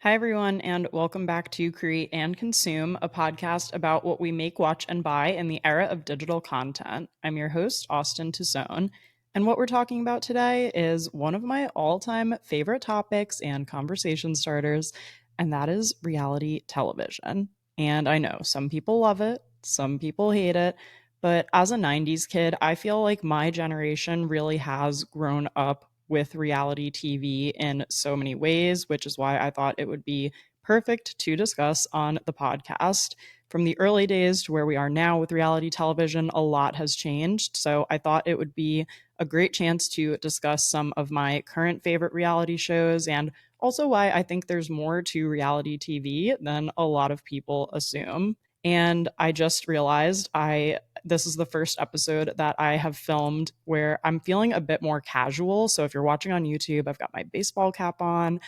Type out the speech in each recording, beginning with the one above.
Hi, everyone, and welcome back to Create and Consume, a podcast about what we make, watch, and buy in the era of digital content. I'm your host, Austen Tosone, and what we're talking about today is one of my all time favorite topics and conversation starters, and that is reality television. And I know some people love it, some people hate it, but as a 90s kid, I feel like my generation really has grown up with reality TV in so many ways, which is why I thought it would be perfect to discuss on the podcast. From the early days to where we are now with reality television, a lot has changed. So I thought it would be a great chance to discuss some of my current favorite reality shows and also why I think there's more to reality TV than a lot of people assume. And I just realized I this is the first episode that I have filmed where I'm feeling a bit more casual. So if you're watching on YouTube, I've got my baseball cap on.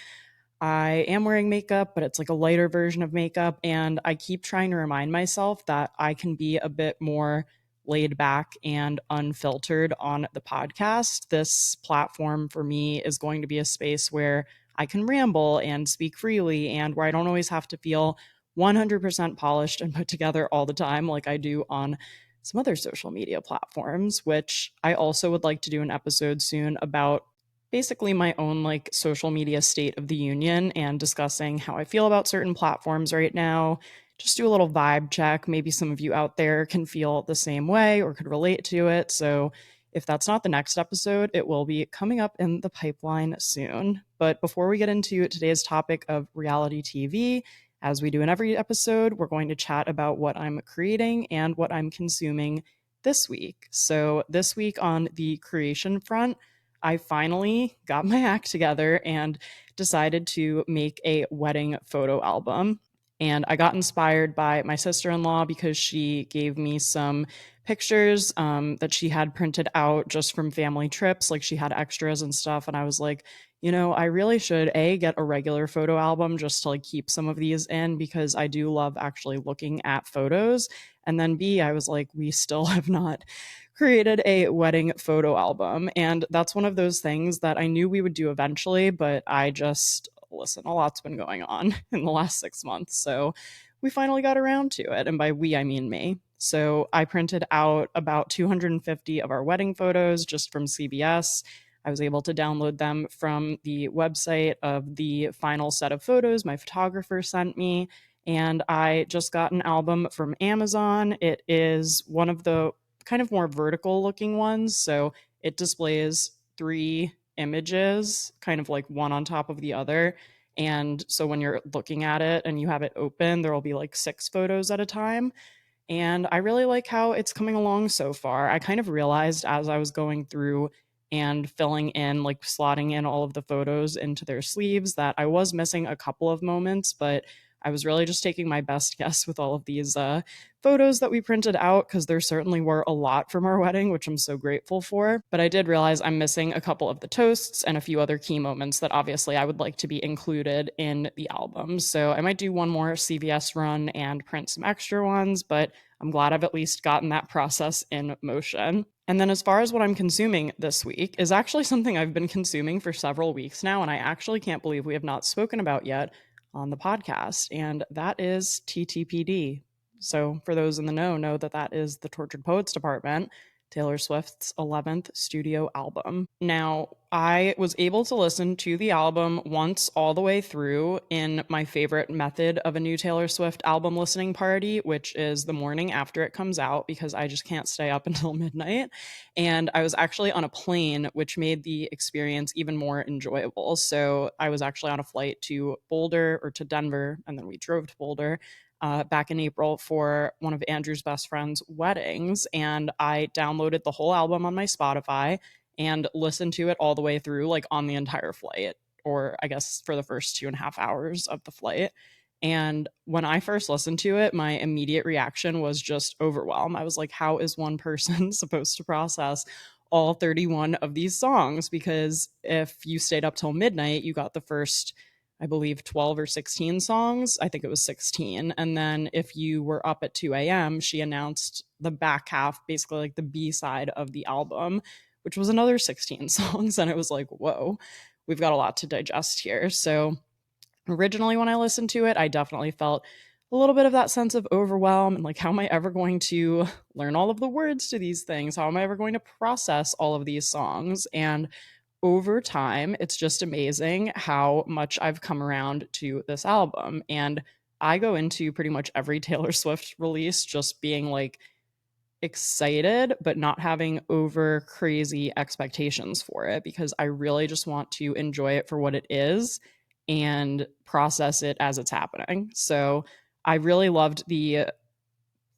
I am wearing makeup, but it's like a lighter version of makeup. And I keep trying to remind myself that I can be a bit more laid back and unfiltered on the podcast. This platform for me is going to be a space where I can ramble and speak freely and where I don't always have to feel 100% polished and put together all the time like I do on some other social media platforms, which I also would like to do an episode soon about basically my own like social media state of the union and discussing how I feel about certain platforms right now. Just do a little vibe check. Maybe some of you out there can feel the same way or could relate to it. So if that's not the next episode, it will be coming up in the pipeline soon. But before we get into today's topic of reality TV, as we do in every episode, we're going to chat about what I'm creating and what I'm consuming this week. So, this week on the creation front, I finally got my act together and decided to make a wedding photo album. And I got inspired by my sister in law because she gave me some pictures that she had printed out just from family trips. Like she had extras and stuff. And I was like, I really should A, get a regular photo album just to like keep some of these in because I do love actually looking at photos. And then B, I was like, we still have not created a wedding photo album. And that's one of those things that I knew we would do eventually, but I just, listen, a lot's been going on in the last 6 months. So we finally got around to it. And by we, I mean me. So I printed out about 250 of our wedding photos just from CVS. I was able to download them from the website of the final set of photos my photographer sent me. And I just got an album from Amazon. It is one of the kind of more vertical looking ones. So it displays three images, kind of like one on top of the other. And so when you're looking at it and you have it open, there will be like 6 photos at a time. And I really like how it's coming along so far. I kind of realized as I was going through and filling in, like slotting in all of the photos into their sleeves, that I was missing a couple of moments, but I was really just taking my best guess with all of these photos that we printed out because there certainly were a lot from our wedding, which I'm so grateful for. But I did realize I'm missing a couple of the toasts and a few other key moments that obviously I would like to be included in the album. So I might do one more CVS run and print some extra ones, but I'm glad I've at least gotten that process in motion. And then, as far as what I'm consuming this week, is actually something I've been consuming for several weeks now, and I actually can't believe we have not spoken about yet on the podcast, and that is TTPD. So, for those in the know that that is the Tortured Poets Department, Taylor Swift's 11th studio album. Now, I was able to listen to the album once all the way through in my favorite method of a new Taylor Swift album listening party, which is the morning after it comes out because I just can't stay up until midnight. And I was actually on a plane, which made the experience even more enjoyable. So I was actually on a flight to Boulder or to Denver, and then we drove to Boulder back in April for one of Andrew's best friend's weddings. And I downloaded the whole album on my Spotify and listened to it all the way through, like on the entire flight, or I guess for the first 2.5 hours of the flight. And when I first listened to it, my immediate reaction was just overwhelm. I was like, how is one person supposed to process all 31 of these songs? Because if you stayed up till midnight, you got the first, I believe, 12 or 16 songs. I think it was 16. And then if you were up at 2 a.m., she announced the back half, basically like the B side of the album, which was another 16 songs. And it was like, whoa, we've got a lot to digest here. So Originally, when I listened to it, I definitely felt a little bit of that sense of overwhelm and like, how am I ever going to learn all of the words to these things? How am I ever going to process all of these songs? And over time, it's just amazing how much I've come around to this album. And I go into pretty much every Taylor Swift release just being like excited, but not having over crazy expectations for it because I really just want to enjoy it for what it is and process it as it's happening. So I really loved the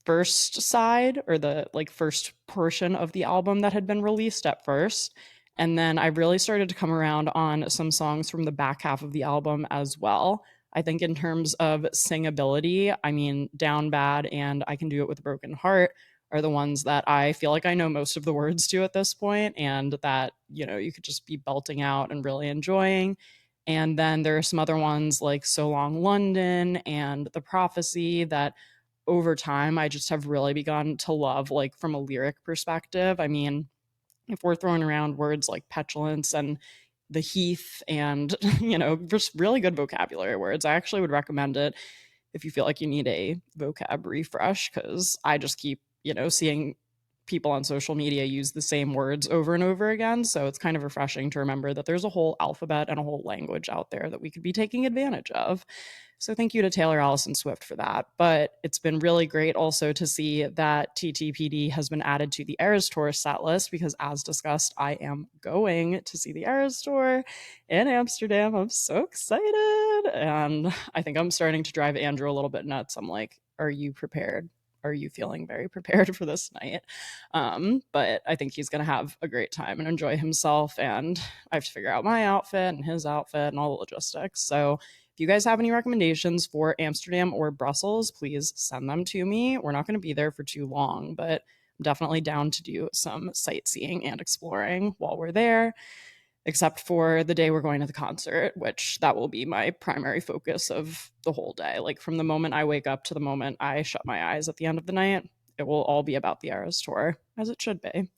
first side or the like first portion of the album that had been released at first. And then I really started to come around on some songs from the back half of the album as well. I think in terms of singability, I mean, Down Bad and I Can Do It with a Broken Heart are the ones that I feel like I know most of the words to at this point and that, you could just be belting out and really enjoying. And then there are some other ones like So Long London and The Prophecy that over time I just have really begun to love, like from a lyric perspective. I mean, if we're throwing around words like petulance and the heath and just really good vocabulary words, I actually would recommend it if you feel like you need a vocab refresh, because I just keep seeing people on social media use the same words over and over again. So it's kind of refreshing to remember that there's a whole alphabet and a whole language out there that we could be taking advantage of. So thank you to Taylor Allison Swift for that. But it's been really great also to see that TTPD has been added to the Eras Tour set list because, as discussed, I am going to see the Eras Tour in Amsterdam. I'm so excited. And I think I'm starting to drive Andrew a little bit nuts. I'm like, are you prepared? Are you feeling very prepared for this night? But I think he's going to have a great time and enjoy himself. And I have to figure out my outfit and his outfit and all the logistics. So if you guys have any recommendations for Amsterdam or Brussels, please send them to me. We're not going to be there for too long, but I'm definitely down to do some sightseeing and exploring while we're there, except for the day we're going to the concert, which that will be my primary focus of the whole day. Like from the moment I wake up to the moment I shut my eyes at the end of the night, it will all be about the Eras Tour, as it should be.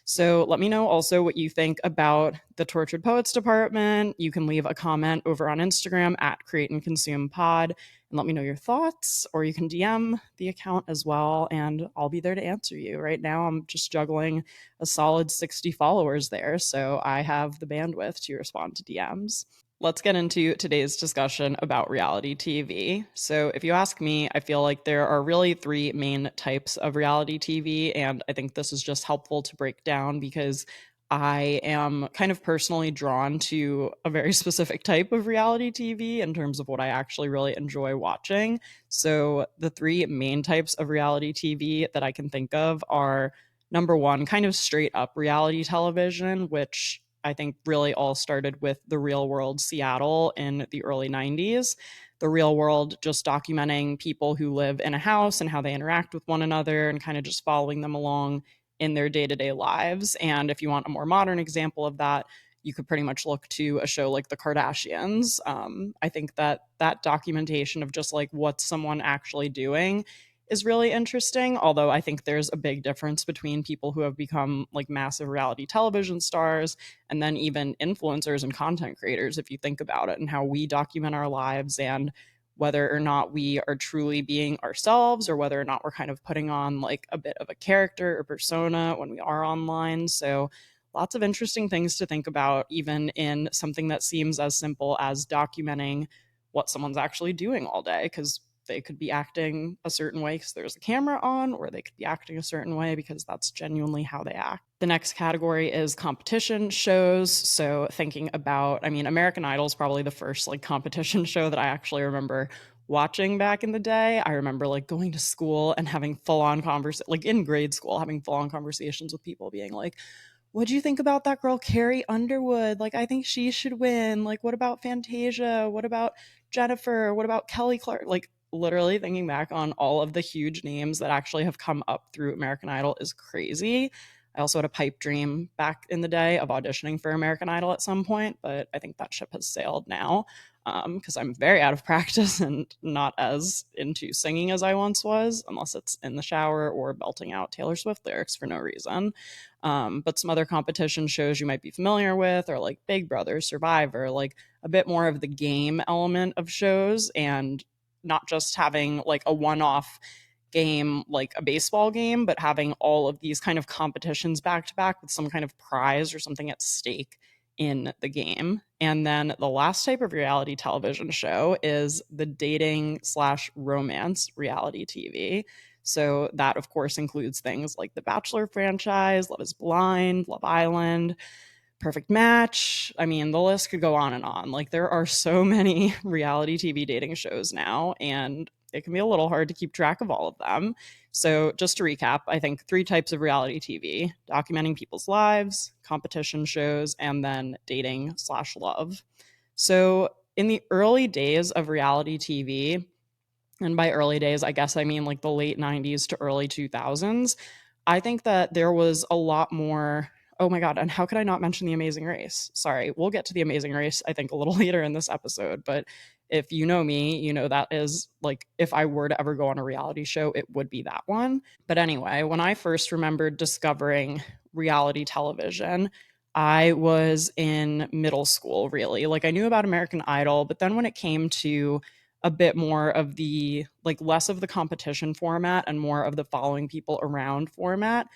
So let me know also what you think about the Tortured Poets Department. You can leave a comment over on Instagram at Create and Consume Pod and let me know your thoughts, or you can DM the account as well, and I'll be there to answer you. Right now, I'm just juggling a solid 60 followers there, so I have the bandwidth to respond to DMs. Let's get into today's discussion about reality TV. So, if you ask me, I feel like there are really three main types of reality TV, and I think this is just helpful to break down because I am kind of personally drawn to a very specific type of reality TV in terms of what I actually really enjoy watching. So, the three main types of reality TV that I can think of are number one, kind of straight up reality television, which I think really all started with The Real World Seattle in the early 90s. The Real World just documenting people who live in a house and how they interact with one another and kind of just following them along in their day to day lives. And if you want a more modern example of that, you could pretty much look to a show like The Kardashians. I think that that documentation of just like what's someone actually doing is really interesting. Although I think there's a big difference between people who have become like massive reality television stars and then even influencers and content creators, if you think about it, and how we document our lives and whether or not we are truly being ourselves or whether or not we're kind of putting on like a bit of a character or persona when we are online. So lots of interesting things to think about, even in something that seems as simple as documenting what someone's actually doing all day, because they could be acting a certain way because there's a camera on, or they could be acting a certain way because that's genuinely how they act. The next category is competition shows. So thinking about, I mean, American Idol is probably the first like competition show that I actually remember watching back in the day. I remember like going to school and having full on conversation, like in grade school, having full on conversations with people being like, what do you think about that girl Carrie Underwood? Like, I think she should win. Like, what about Fantasia? What about Jennifer? What about Kelly Clark? Like, literally thinking back on all of the huge names that actually have come up through American Idol is crazy. I also had a pipe dream back in the day of auditioning for American Idol at some point, but I think that ship has sailed now. because I'm very out of practice and not as into singing as I once was, unless it's in the shower or belting out Taylor Swift lyrics for no reason. But some other competition shows you might be familiar with are like Big Brother, Survivor, like a bit more of the game element of shows, and not just having like a one off game like a baseball game, but having all of these kind of competitions back to back with some kind of prize or something at stake in the game. And then the last type of reality television show is the dating slash romance reality TV. So that, of course, includes things like the Bachelor franchise, Love is Blind, Love Island, Perfect Match. I mean, the list could go on and on. Like, there are so many reality TV dating shows now, and it can be a little hard to keep track of all of them. So, just to recap, I think three types of reality TV: documenting people's lives, competition shows, and then dating slash love. So, in the early days of reality TV, and by early days, I guess I mean like the late 90s to early 2000s, I think that there was a lot more. Oh my God. And how could I not mention The Amazing Race? Sorry, we'll get to The Amazing Race, I think, a little later in this episode. But if you know me, you know that is like if I were to ever go on a reality show, it would be that one. But anyway, when I first remembered discovering reality television, I was in middle school, really. Like, I knew about American Idol, but then when it came to a bit more of the like less of the competition format and more of the following people around format,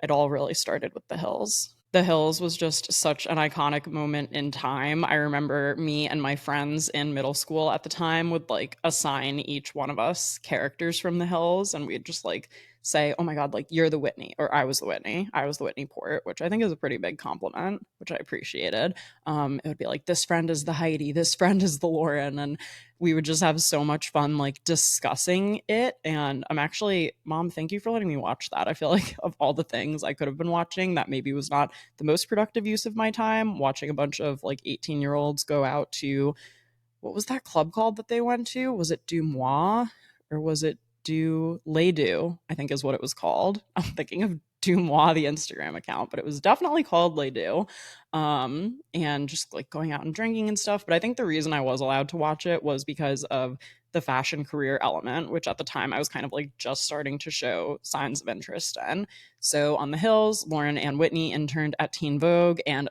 it all really started with The Hills. The Hills was just such an iconic moment in time. I remember me and my friends in middle school at the time would like assign each one of us characters from The Hills, and we'd just like say, "Oh my God, like you're the Whitney," or "I was the Whitney. I was the Whitney Port," which I think is a pretty big compliment, which I appreciated. It would be like, "This friend is the Heidi, this friend is the Lauren," and we would just have so much fun like discussing it. And I'm actually, Mom, thank you for letting me watch that. I feel like of all the things I could have been watching, that maybe was not the most productive use of my time, watching a bunch of like 18-year-olds go out to, what was that club called that they went to? Was it Du Moi or was it Do Lay Do? I think is what it was called. I'm thinking of Du Moi, the Instagram account, but it was definitely called Lay Do. And just like going out and drinking and stuff. But I think the reason I was allowed to watch it was because of the fashion career element, which at the time I was kind of like just starting to show signs of interest in. So on The Hills, Lauren and Whitney interned at Teen Vogue, and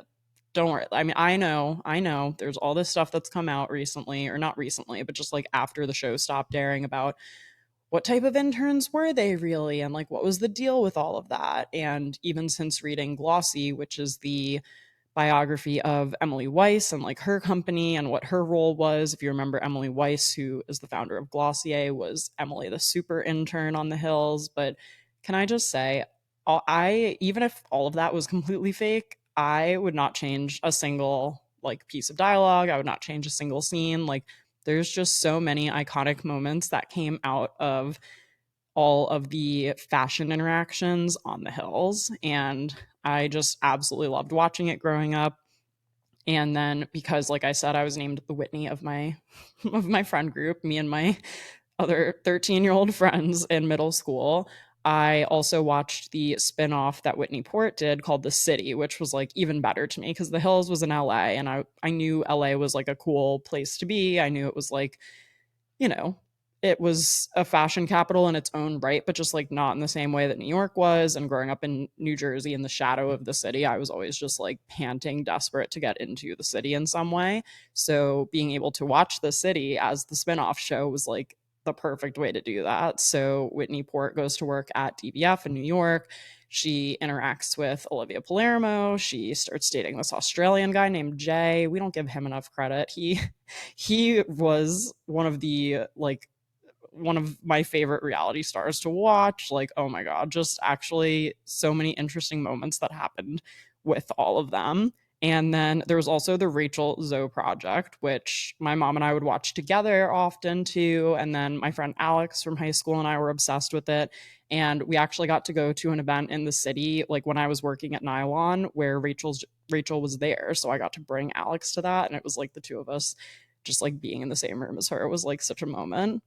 don't worry. I mean, I know there's all this stuff that's come out recently, or not recently, but just like after the show stopped airing, about what type of interns were they really, and like what was the deal with all of that. And even since reading Glossy, which is the biography of Emily Weiss and like her company and what her role was. If you remember, Emily Weiss, who is the founder of Glossier, was Emily the super intern on The Hills. But can I just say, I even if all of that was completely fake, I would not change a single like piece of dialogue. I would not change a single scene. Like, there's just so many iconic moments that came out of all of the fashion interactions on The Hills, and I just absolutely loved watching it growing up. And then because like I said, I was named the Whitney of my of my friend group, me and my other 13-year-old friends in middle school, I also watched the spin-off that Whitney Port did called The City, which was like even better to me because The Hills was in LA, and I knew LA was like a cool place to be. I knew it was like, you know, it was a fashion capital in its own right, but just like not in the same way that New York was. And growing up in New Jersey in the shadow of the city, I was always just like panting, desperate to get into the city in some way. So being able to watch The City as the spinoff show was like the perfect way to do that. So Whitney Port goes to work at DBF in New York. She interacts with Olivia Palermo. She starts dating this Australian guy named Jay. We don't give him enough credit. He was one of my favorite reality stars to watch. Like, oh my God, just actually so many interesting moments that happened with all of them. And then there was also the Rachel Zoe project, which my mom and I would watch together often too. And then my friend Alex from high school and I were obsessed with it. And we actually got to go to an event in the city, like when I was working at Nylon, where Rachel was there. So I got to bring Alex to that. And it was like the two of us just like being in the same room as her. It was like such a moment.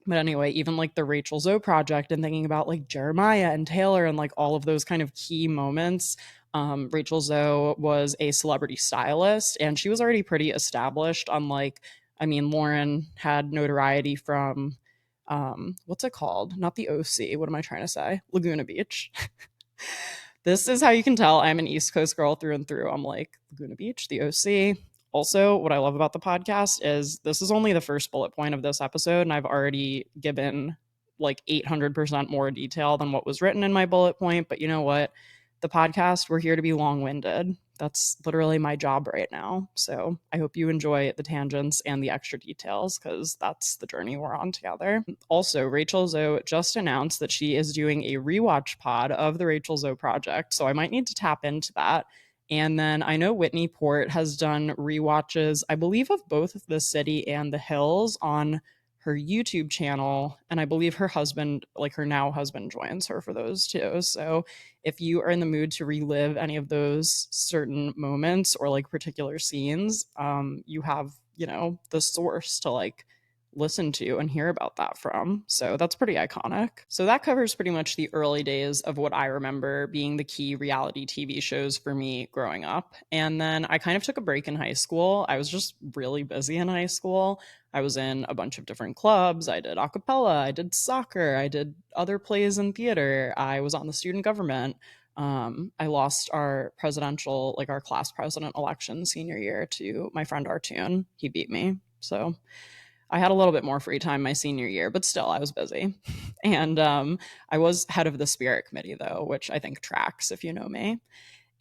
But anyway, even like the Rachel Zoe project and thinking about like Jeremiah and Taylor and like all of those kind of key moments. Rachel Zoe was a celebrity stylist and she was already pretty established. Unlike, I mean, Lauren had notoriety from what's it called? Not the OC. What am I trying to say? Laguna Beach. This is how you can tell I'm an East Coast girl through and through. I'm like Laguna Beach, the OC. Also, what I love about the podcast is this is only the first bullet point of this episode, and I've already given like 800% more detail than what was written in my bullet point. But you know what? The podcast, we're here to be long winded. That's literally my job right now. So I hope you enjoy the tangents and the extra details because that's the journey we're on together. Also, Rachel Zoe just announced that she is doing a rewatch pod of the Rachel Zoe project. So I might need to tap into that. And then I know Whitney Port has done rewatches, I believe, of both The City and The Hills on her YouTube channel. And I believe her husband, like her now husband, joins her for those too. So if you are in the mood to relive any of those certain moments or like particular scenes, you have, you know, the source to like listen to and hear about that from. So that's pretty iconic. So that covers pretty much the early days of what I remember being the key reality TV shows for me growing up. And then I kind of took a break in high school. I was just really busy in high school. I was in a bunch of different clubs. I did a cappella, I did soccer, I did other plays in theater. I was on the student government. I lost our presidential, like our class president election senior year to my friend Artune. He beat me. So I had a little bit more free time my senior year, but still I was busy. And I was head of the spirit committee, though, which I think tracks if you know me.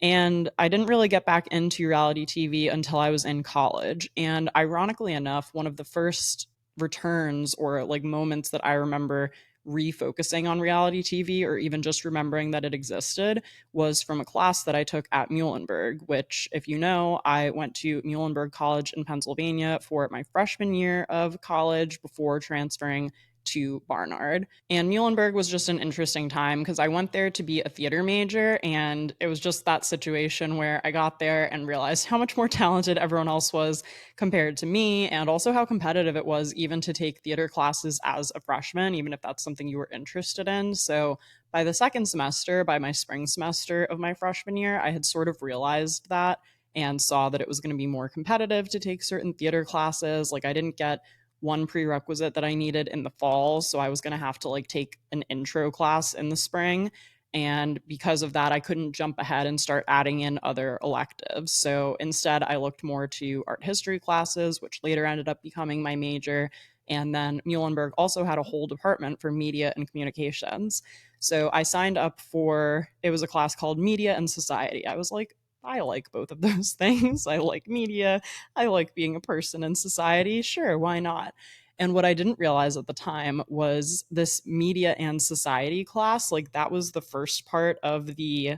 And I didn't really get back into reality TV until I was in college. And ironically enough, one of the first returns or like moments that I remember refocusing on reality TV or even just remembering that it existed was from a class that I took at Muhlenberg, which, if you know, I went to Muhlenberg College in Pennsylvania for my freshman year of college before transferring to Barnard. And Muhlenberg was just an interesting time because I went there to be a theater major, and it was just that situation where I got there and realized how much more talented everyone else was compared to me, and also how competitive it was even to take theater classes as a freshman, even if that's something you were interested in. So by the second semester, by my spring semester of my freshman year, I had sort of realized that and saw that it was going to be more competitive to take certain theater classes. Like I didn't get one prerequisite that I needed in the fall. So I was going to have to like take an intro class in the spring. And because of that, I couldn't jump ahead and start adding in other electives. So instead, I looked more to art history classes, which later ended up becoming my major. And then Muhlenberg also had a whole department for media and communications. So I signed up for, it was a class called Media and Society. I was like, I like both of those things. I like media. I like being a person in society. Sure, why not? And what I didn't realize at the time was this media and society class, like that was the first part of the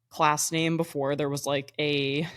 class name before there was like a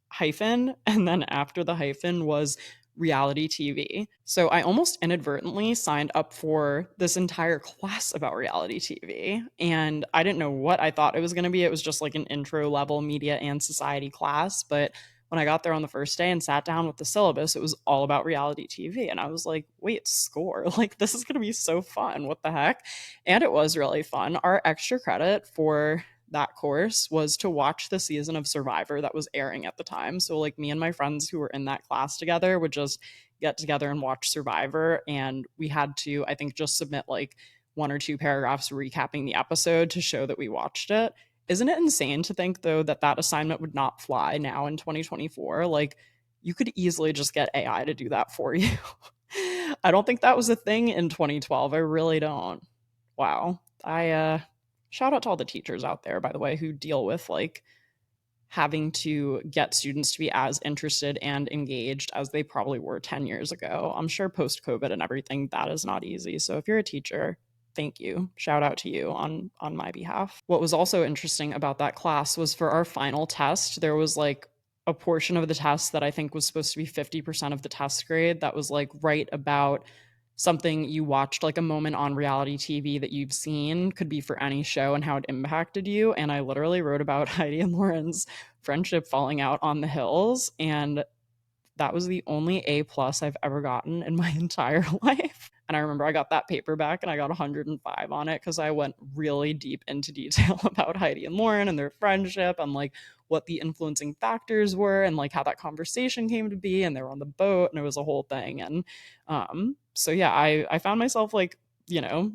hyphen, and then after the hyphen was reality TV. So I almost inadvertently signed up for this entire class about reality TV. And I didn't know what I thought it was going to be. It was just like an intro level media and society class. But when I got there on the first day and sat down with the syllabus, it was all about reality TV. And I was like, wait, score. Like, this is going to be so fun. What the heck? And it was really fun. Our extra credit for that course was to watch the season of Survivor that was airing at the time. So like me and my friends who were in that class together would just get together and watch Survivor, and we had to, I think, just submit like one or two paragraphs recapping the episode to show that we watched it. Isn't it insane to think though that that assignment would not fly now in 2024? Like you could easily just get AI to do that for you. I don't think that was a thing in 2012. I really don't. Wow. I shout out to all the teachers out there, by the way, who deal with like having to get students to be as interested and engaged as they probably were 10 years ago. I'm sure post COVID and everything, that is not easy. So if you're a teacher, thank you. Shout out to you on my behalf. What was also interesting about that class was for our final test, there was like a portion of the test that I think was supposed to be 50% of the test grade that was like right about something you watched, like a moment on reality TV that you've seen, could be for any show and how it impacted you. And I literally wrote about Heidi and Lauren's friendship falling out on the hills. And that was the only A plus I've ever gotten in my entire life. And I remember I got that paperback and I got 105 on it because I went really deep into detail about Heidi and Lauren and their friendship and like what the influencing factors were and like how that conversation came to be. And they were on the boat and it was a whole thing. And so yeah, I found myself like,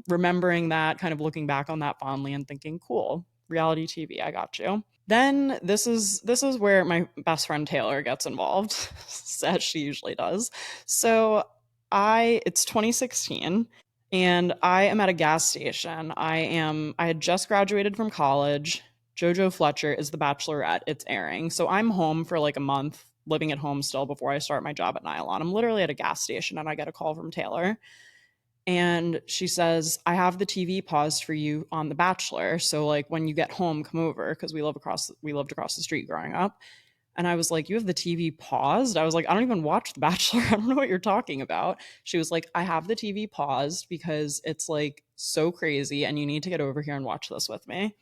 remembering that, kind of looking back on that fondly and thinking, cool, reality TV, I got you. Then this is where my best friend Taylor gets involved, as she usually does. So I it's 2016 and I am at a gas station. I had just graduated from college. Jojo Fletcher is The Bachelorette. It's airing. So I'm home for like a month, living at home still before I start my job at Nylon. I'm literally at a gas station and I get a call from Taylor and she says, I have the TV paused for you on The Bachelor. So like when you get home, come over because we lived across the street growing up. And I was like, you have the TV paused? I was like, I don't even watch The Bachelor. I don't know what you're talking about. She was like, I have the TV paused because it's like so crazy and you need to get over here and watch this with me.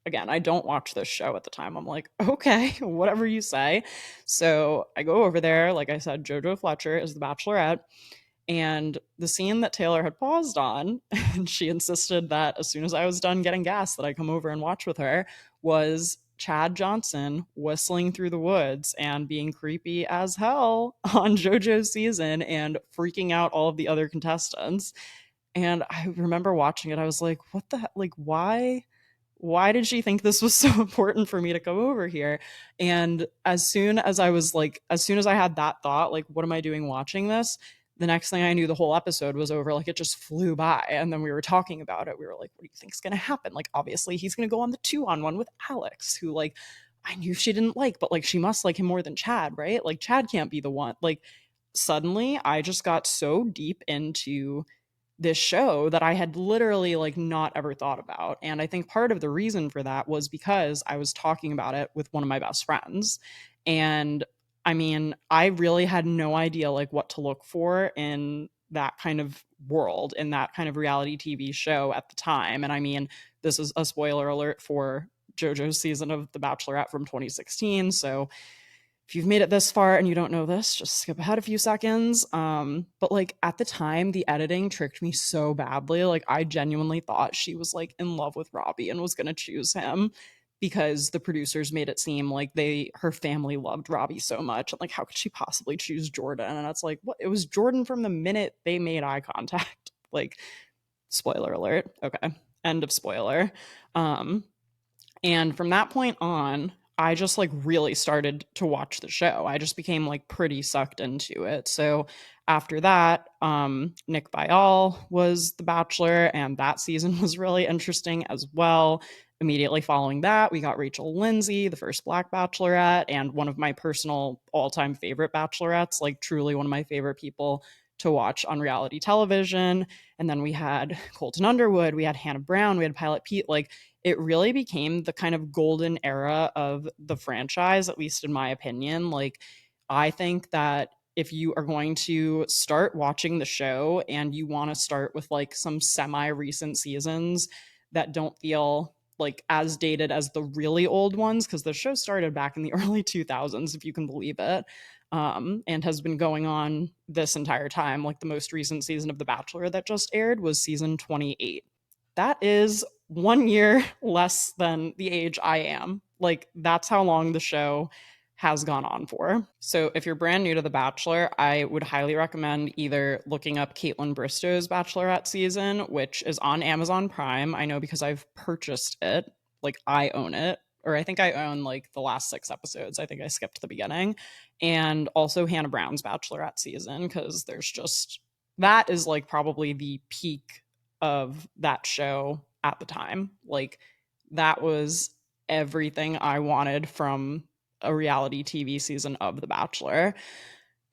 Again, I don't watch this show at the time. I'm like, okay, whatever you say. So I go over there. Like I said, JoJo Fletcher is the Bachelorette. And the scene that Taylor had paused on, and she insisted that as soon as I was done getting gas, that I come over and watch with her, was Chad Johnson whistling through the woods and being creepy as hell on JoJo's season and freaking out all of the other contestants. And I remember watching it, I was like, what the heck? Like, why did she think this was so important for me to come over here? And as soon as I had that thought, like, what am I doing watching this? The next thing I knew, the whole episode was over. Like, it just flew by. And then we were talking about it. We were like, what do you think's going to happen? Like, obviously, he's going to go on the 2-on-1 with Alex, who, like, I knew she didn't like, but like, she must like him more than Chad, right? Like, Chad can't be the one. Like, suddenly, I just got so deep into this show that I had literally like not ever thought about. And I think part of the reason for that was because I was talking about it with one of my best friends. And I mean, I really had no idea like what to look for in that kind of world, in that kind of reality TV show at the time. And I mean, this is a spoiler alert for JoJo's season of The Bachelorette from 2016. So if you've made it this far and you don't know this, just skip ahead a few seconds. But like at the time, the editing tricked me so badly. Like I genuinely thought she was like in love with Robbie and was gonna choose him because the producers made it seem like her family loved Robbie so much. And like, how could she possibly choose Jordan? And it's like, what? It was Jordan from the minute they made eye contact. Like, spoiler alert. Okay. End of spoiler. Um, and from that point on, I just like really started to watch the show. I just became like pretty sucked into it. So after that, Nick Viall was The Bachelor, and that season was really interesting as well. Immediately following that, we got Rachel Lindsay, the first Black Bachelorette, and one of my personal all time favorite Bachelorettes, like truly one of my favorite people to watch on reality television. And then we had Colton Underwood, we had Hannah Brown, we had Pilot Pete. Like it really became the kind of golden era of the franchise, at least in my opinion. Like, I think that if you are going to start watching the show and you want to start with like some semi recent seasons that don't feel like as dated as the really old ones, because the show started back in the early 2000s, if you can believe it, and has been going on this entire time. Like the most recent season of The Bachelor that just aired was season 28. That is 1 year less than the age I am. Like, that's how long the show has gone on for. So, if you're brand new to The Bachelor, I would highly recommend either looking up Caitlin Bristow's Bachelorette season, which is on Amazon Prime. I know because I've purchased it. Like, I own it. Or I think I own like the last 6 episodes. I think I skipped the beginning. And also Hannah Brown's Bachelorette season, because there's just that is like probably the peak of that show at the time. Like that was everything I wanted from a reality TV season of The Bachelor.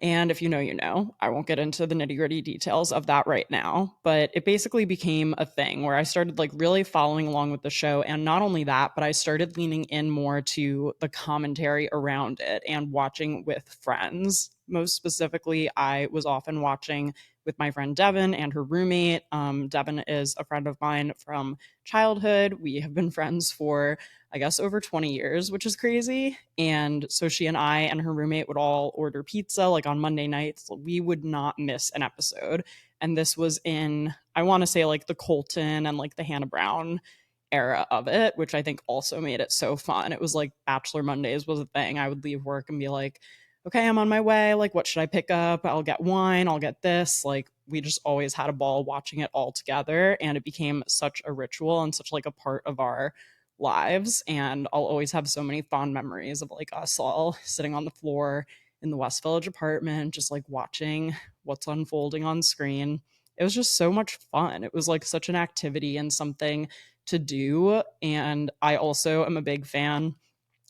And if you know, you know. I won't get into the nitty gritty details of that right now, but it basically became a thing where I started like really following along with the show. And not only that, but I started leaning in more to the commentary around it and watching with friends. Most specifically, I was often watching with my friend Devin and her roommate. Devin is a friend of mine from childhood. We have been friends for I guess over 20 years, which is crazy. And so she and her roommate would all order pizza like on Monday nights. We would not miss an episode. And this was in, I want to say, like the Colton and like the Hannah Brown era of it, which I think also made it so fun. It was like Bachelor Mondays was a thing. I would leave work and be like, okay, I'm on my way. Like, what should I pick up? I'll get wine, I'll get this. Like, we just always had a ball watching it all together. And it became such a ritual and such like a part of our lives. And I'll always have so many fond memories of like us all sitting on the floor in the West Village apartment, just like watching what's unfolding on screen. It was just so much fun. It was like such an activity and something to do. And I also am a big fan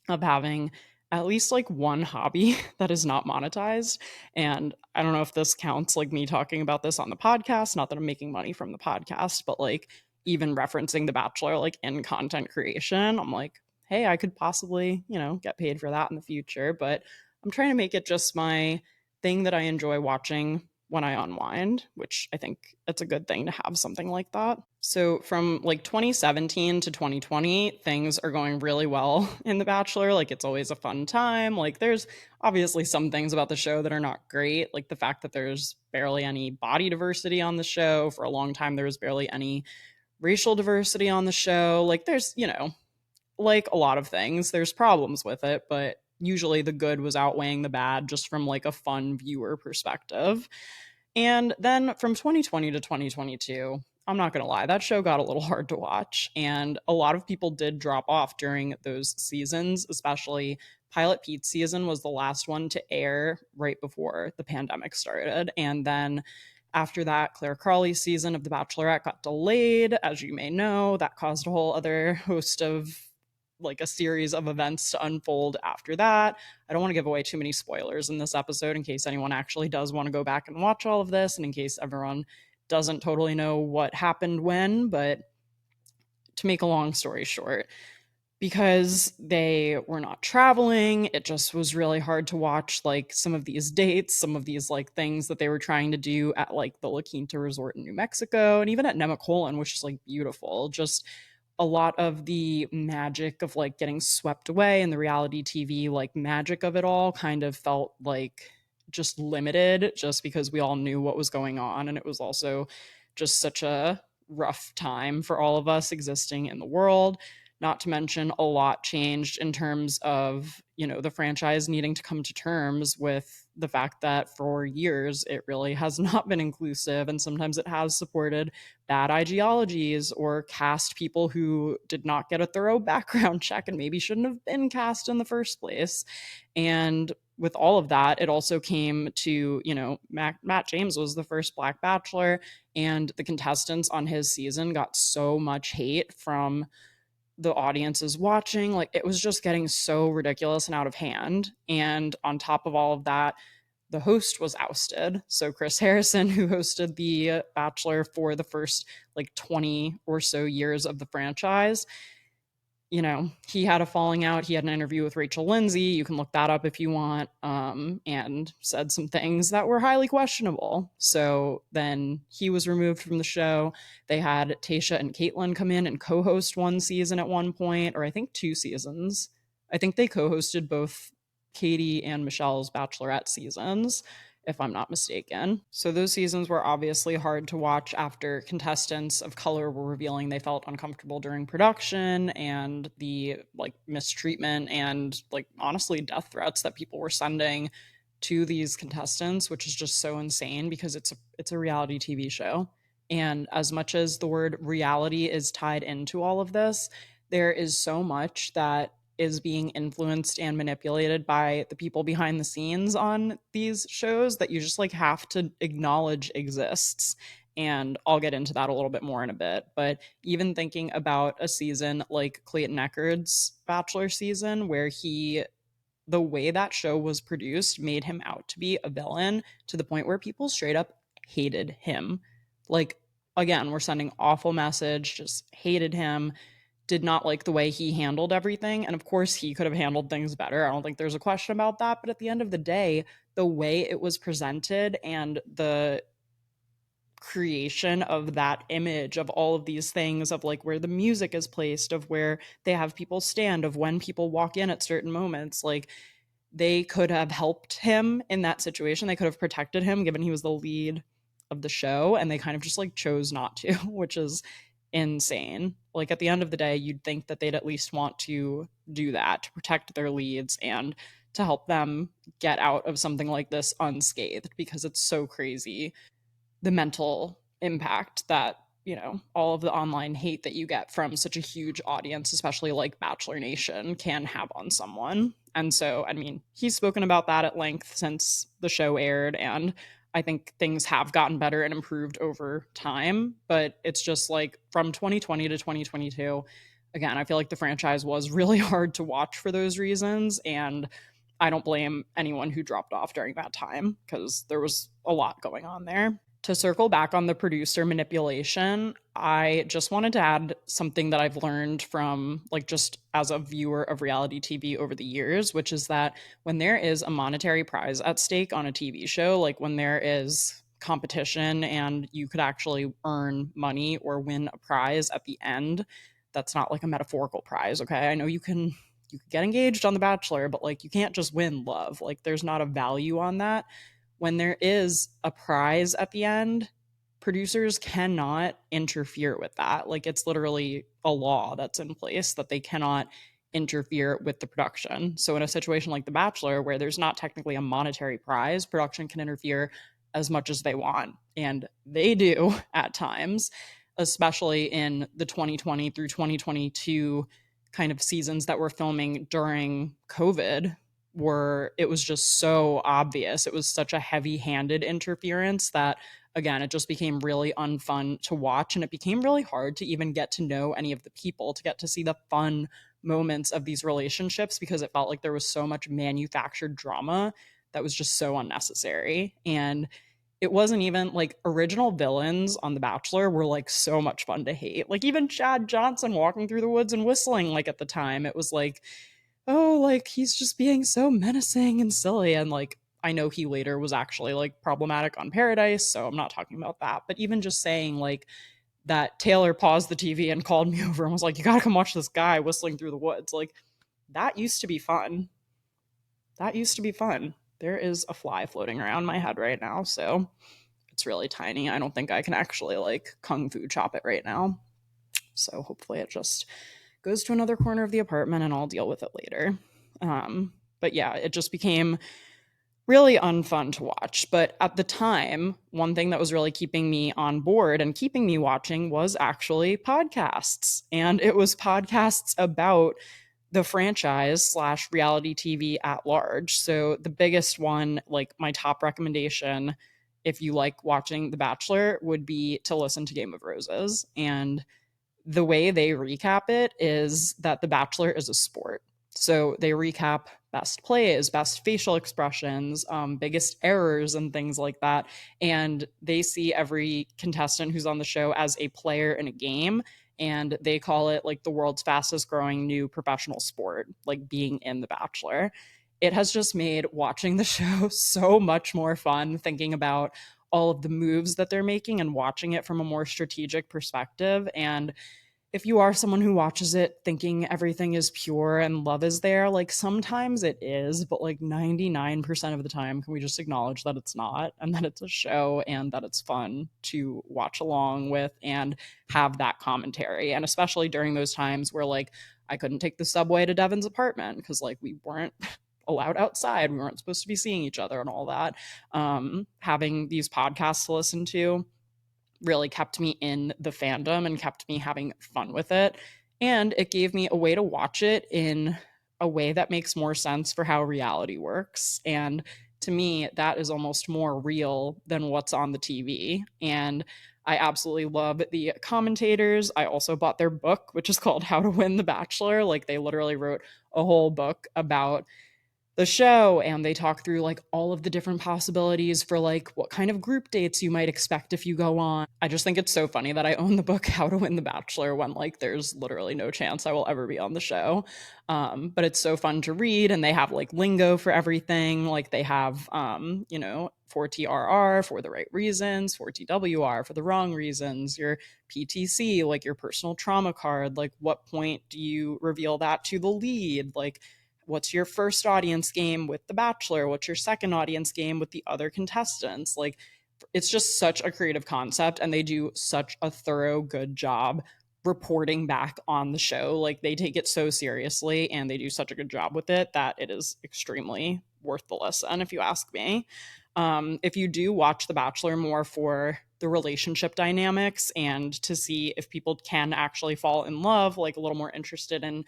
of having at least like one hobby that is not monetized. And I don't know if this counts, like me talking about this on the podcast, not that I'm making money from the podcast, but like even referencing The Bachelor, like in content creation, I'm like, hey, I could possibly, get paid for that in the future. But I'm trying to make it just my thing that I enjoy watching when I unwind, which I think it's a good thing to have something like that. So from like 2017 to 2020, things are going really well in The Bachelor. Like it's always a fun time. Like there's obviously some things about the show that are not great, like the fact that there's barely any body diversity on the show. For a long time, there was barely any racial diversity on the show. Like there's, like a lot of things, there's problems with it, but usually the good was outweighing the bad just from like a fun viewer perspective. And then from 2020 to 2022, I'm not going to lie, that show got a little hard to watch. And a lot of people did drop off during those seasons, especially Pilot Pete's season was the last one to air right before the pandemic started. And then after that, Claire Crawley's season of The Bachelorette got delayed, as you may know. That caused a whole other host of like a series of events to unfold after that. I don't want to give away too many spoilers in this episode in case anyone actually does want to go back and watch all of this, and in case everyone doesn't totally know what happened when. But to make a long story short, because they were not traveling, it just was really hard to watch like some of these dates, some of these like things that they were trying to do at like the La Quinta Resort in New Mexico, and even at Nemacolin, which is like beautiful. Just a lot of the magic of like getting swept away and the reality TV like magic of it all kind of felt like just limited, just because we all knew what was going on. And it was also just such a rough time for all of us existing in the world. Not to mention, a lot changed in terms of, the franchise needing to come to terms with the fact that for years it really has not been inclusive, and sometimes it has supported bad ideologies or cast people who did not get a thorough background check and maybe shouldn't have been cast in the first place. And with all of that, it also came to, Matt James was the first Black Bachelor, and the contestants on his season got so much hate from the audiences watching. Like it was just getting so ridiculous and out of hand. And on top of all of that, the host was ousted. So Chris Harrison, who hosted The Bachelor for the first like 20 or so years of the franchise, he had a falling out. He had an interview with Rachel Lindsay. You can look that up if you want, and said some things that were highly questionable. So then he was removed from the show. They had Tayshia and Caitlin come in and co host one season at one point, or I think two seasons. I think they co hosted both Katie and Michelle's Bachelorette seasons, if I'm not mistaken. So those seasons were obviously hard to watch after contestants of color were revealing they felt uncomfortable during production, and the like mistreatment and like honestly death threats that people were sending to these contestants, which is just so insane because it's a reality TV show. And as much as the word reality is tied into all of this, there is so much that is being influenced and manipulated by the people behind the scenes on these shows that you just like have to acknowledge exists. And I'll get into that a little bit more in a bit. But even thinking about a season like Clayton Echard's Bachelor season, where the way that show was produced made him out to be a villain to the point where people straight up hated him. Like, again, we're sending awful message, just hated him, did not like the way he handled everything. And of course, he could have handled things better. I don't think there's a question about that. But at the end of the day, the way it was presented and the creation of that image of all of these things, of like where the music is placed, of where they have people stand, of when people walk in at certain moments, like they could have helped him in that situation. They could have protected him given he was the lead of the show, and they kind of just like chose not to, which is insane. Like at the end of the day, you'd think that they'd at least want to do that to protect their leads and to help them get out of something like this unscathed, because it's so crazy the mental impact that, all of the online hate that you get from such a huge audience, especially like Bachelor Nation, can have on someone. And so, I mean, he's spoken about that at length since the show aired, and I think things have gotten better and improved over time, but it's just like from 2020 to 2022, again, I feel like the franchise was really hard to watch for those reasons, and I don't blame anyone who dropped off during that time because there was a lot going on there. To circle back on the producer manipulation, I just wanted to add something that I've learned from, like, just as a viewer of reality TV over the years, which is that when there is a monetary prize at stake on a TV show, like when there is competition and you could actually earn money or win a prize at the end, that's not like a metaphorical prize, okay? I know you can get engaged on The Bachelor, but like you can't just win love. Like there's not a value on that. When there is a prize at the end, producers cannot interfere with that. Like it's literally a law that's in place that they cannot interfere with the production. So in a situation like The Bachelor, where there's not technically a monetary prize, production can interfere as much as they want. And they do at times, especially in the 2020 through 2022 kind of seasons that we're filming during COVID, were it was just so obvious. It was such a heavy-handed interference that, again, it just became really unfun to watch, and it became really hard to even get to know any of the people, to get to see the fun moments of these relationships, because it felt like there was so much manufactured drama that was just so unnecessary. And it wasn't even like original villains on The Bachelor were like so much fun to hate. Like even Chad Johnson walking through the woods and whistling, like at the time, it was like, oh, like he's just being so menacing and silly. And like, I know he later was actually like problematic on Paradise, so I'm not talking about that. But even just saying like that Taylor paused the TV and called me over and was like, you gotta come watch this guy whistling through the woods. Like that used to be fun. That used to be fun. There is a fly floating around my head right now, so it's really tiny. I don't think I can actually like kung fu chop it right now. So hopefully it just goes to another corner of the apartment and I'll deal with it later. But yeah, it just became really unfun to watch. But at the time, one thing that was really keeping me on board and keeping me watching was actually podcasts. And it was podcasts about the franchise slash reality TV at large. So the biggest one, like my top recommendation, if you like watching The Bachelor, would be to listen to Game of Roses. And the way they recap it is that The Bachelor is a sport. So they recap best plays, best facial expressions, biggest errors, and things like that. And they see every contestant who's on the show as a player in a game. And they call it like the world's fastest growing new professional sport, like being in The Bachelor. It has just made watching the show so much more fun, thinking about all of the moves that they're making and watching it from a more strategic perspective. And if you are someone who watches it thinking everything is pure and love is there, like sometimes it is, but like 99% of the time, can we just acknowledge that it's not, and that it's a show and that it's fun to watch along with and have that commentary? And especially during those times where like I couldn't take the subway to Devin's apartment because like we weren't allowed outside, we weren't supposed to be seeing each other and all that. Having these podcasts to listen to really kept me in the fandom and kept me having fun with it. And it gave me a way to watch it in a way that makes more sense for how reality works. And to me, that is almost more real than what's on the TV. And I absolutely love the commentators. I also bought their book, which is called How to Win the Bachelor. Like they literally wrote a whole book about the show, and they talk through like all of the different possibilities for like what kind of group dates you might expect if you go on. I just think it's so funny that I own the book How to Win the Bachelor when like there's literally no chance I will ever be on the show. But it's so fun to read, and they have like lingo for everything. Like they have 4TRR for the right reasons, 4TWR for the wrong reasons, your PTC, like your personal trauma card, like what point do you reveal that to the lead, like what's your first audience game with The Bachelor? What's your second audience game with the other contestants? Like it's just such a creative concept, and they do such a thorough good job reporting back on the show. Like, they take it so seriously and they do such a good job with it that it is extremely worth the listen, if you ask me. If you do watch The Bachelor more for the relationship dynamics and to see if people can actually fall in love, like a little more interested in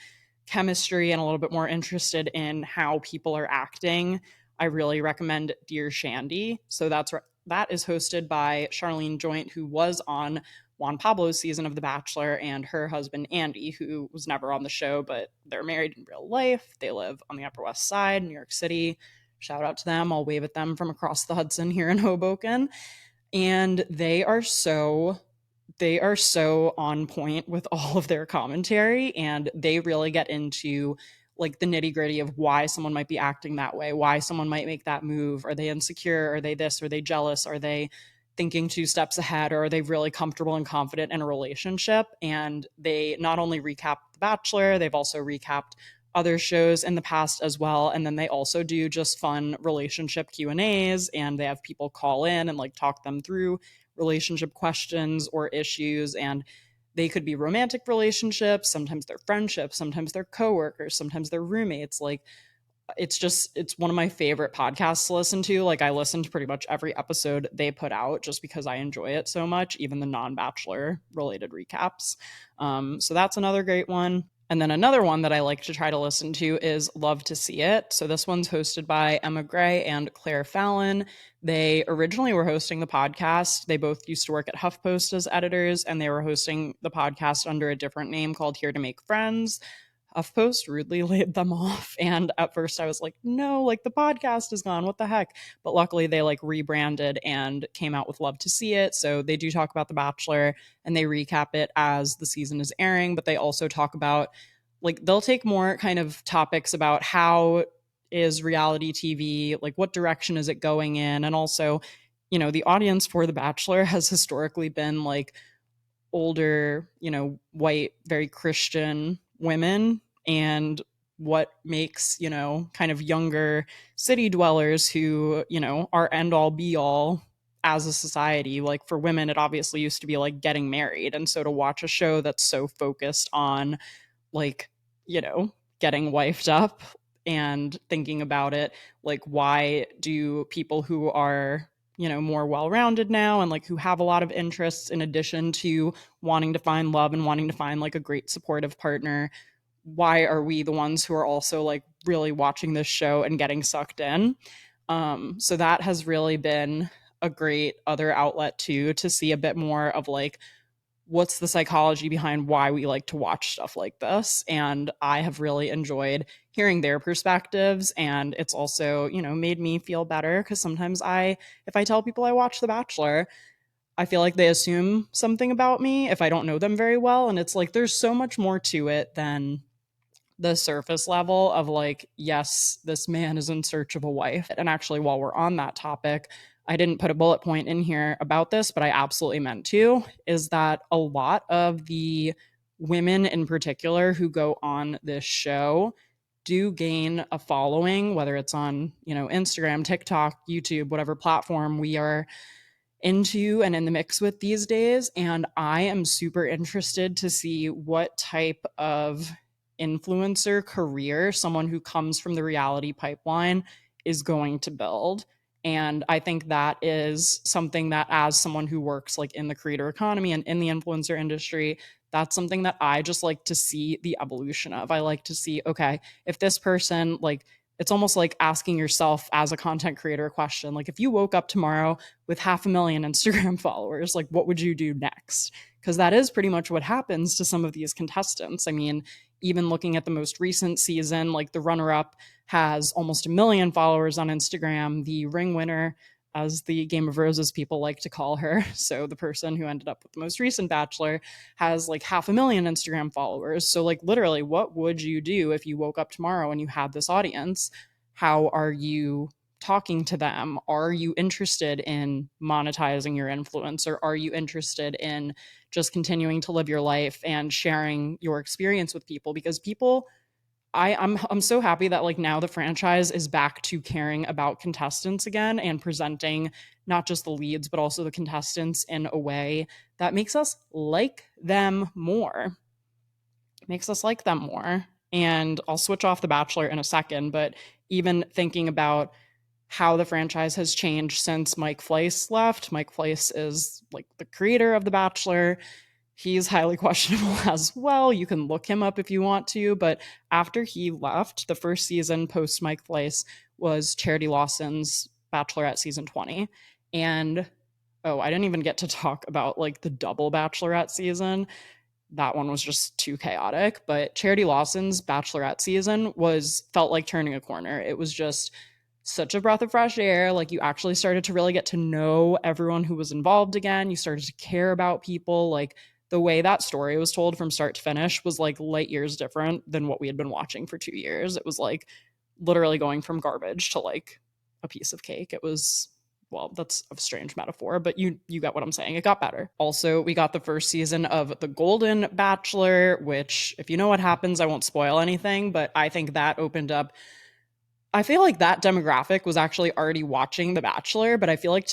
chemistry and a little bit more interested in how people are acting, I really recommend Dear Shandy. So that is hosted by Charlene Joint, who was on Juan Pablo's season of The Bachelor, and her husband Andy, who was never on the show, but they're married in real life. They live on the Upper West Side, New York City. Shout out to them. I'll wave at them from across the Hudson here in Hoboken. And they are so on point with all of their commentary, and they really get into like the nitty gritty of why someone might be acting that way, why someone might make that move. Are they insecure? Are they this? Are they jealous? Are they thinking two steps ahead? Or are they really comfortable and confident in a relationship? And they not only recap The Bachelor, they've also recapped other shows in the past as well. And then they also do just fun relationship Q&As, and they have people call in and like talk them through relationship questions or issues. And they could be romantic relationships, sometimes they're friendships, sometimes they're coworkers, sometimes they're roommates. Like, it's one of my favorite podcasts to listen to. Like, I listen to pretty much every episode they put out just because I enjoy it so much, even the non-Bachelor related recaps. So that's another great one. And then another one that I like to try to listen to is Love to See It. So this one's hosted by Emma Gray and Claire Fallon. They originally were hosting the podcast. They both used to work at HuffPost as editors, and they were hosting the podcast under a different name called Here to Make Friends. HuffPost rudely laid them off. And at first I was like, no, like the podcast is gone. What the heck? But luckily they like rebranded and came out with Love to See It. So they do talk about The Bachelor and they recap it as the season is airing, but they also talk about, like, they'll take more kind of topics about how is reality TV, like what direction is it going in? And also, the audience for The Bachelor has historically been like older, white, very Christian women, and what makes, kind of younger city dwellers who, are end all be all as a society. Like, for women, it obviously used to be like getting married. And so to watch a show that's so focused on like, getting wifed up and thinking about it, like, why do people who are, more well-rounded now and like who have a lot of interests in addition to wanting to find love and wanting to find like a great supportive partner, why are we the ones who are also like really watching this show and getting sucked in? So that has really been a great other outlet too, to see a bit more of like what's the psychology behind why we like to watch stuff like this. And I have really enjoyed hearing their perspectives. And it's also, made me feel better because sometimes if I tell people I watch The Bachelor, I feel like they assume something about me if I don't know them very well. And it's like, there's so much more to it than the surface level of like, yes, this man is in search of a wife. And actually, while we're on that topic, I didn't put a bullet point in here about this, but I absolutely meant to, is that a lot of the women in particular who go on this show do gain a following, whether it's on, Instagram, TikTok, YouTube, whatever platform we are into and in the mix with these days. And I am super interested to see what type of influencer career someone who comes from the reality pipeline is going to build. And I think that is something that, as someone who works like in the creator economy and in the influencer industry, that's something that I just like to see the evolution of. I like to see, okay, if this person, like, it's almost like asking yourself as a content creator a question, like, if you woke up tomorrow with 500,000 Instagram followers, like, what would you do next? Because that is pretty much what happens to some of these contestants. I mean, even looking at the most recent season, like the runner up has almost 1 million followers on Instagram. The ring winner, as the Game of Roses people like to call her, so the person who ended up with the most recent Bachelor, has like 500,000 Instagram followers. So, like, literally, what would you do if you woke up tomorrow and you had this audience? How are you talking to them? Are you interested in monetizing your influence, or are you interested in just continuing to live your life and sharing your experience with people? Because people I'm so happy that like now the franchise is back to caring about contestants again and presenting not just the leads but also the contestants in a way that makes us like them more. And I'll switch off The Bachelor in a second, but even thinking about how the franchise has changed since Mike Fleiss left. Mike Fleiss is like the creator of The Bachelor. He's highly questionable as well. You can look him up if you want to, but after he left, the first season post Mike Fleiss was Charity Lawson's Bachelorette season 20. And oh, I didn't even get to talk about like the double Bachelorette season. That one was just too chaotic, but Charity Lawson's Bachelorette season was felt like turning a corner. It was just such a breath of fresh air. Like you actually started to really get to know everyone who was involved again. You started to care about people. Like the way that story was told from start to finish was like light years different than what we had been watching for 2 years. It was like literally going from garbage to like a piece of cake. It was, well, that's a strange metaphor, but you got what I'm saying. It got better. Also, we got the first season of The Golden Bachelor, which if you know what happens, I won't spoil anything, but I think that opened up, I feel like that demographic was actually already watching The Bachelor, but I feel like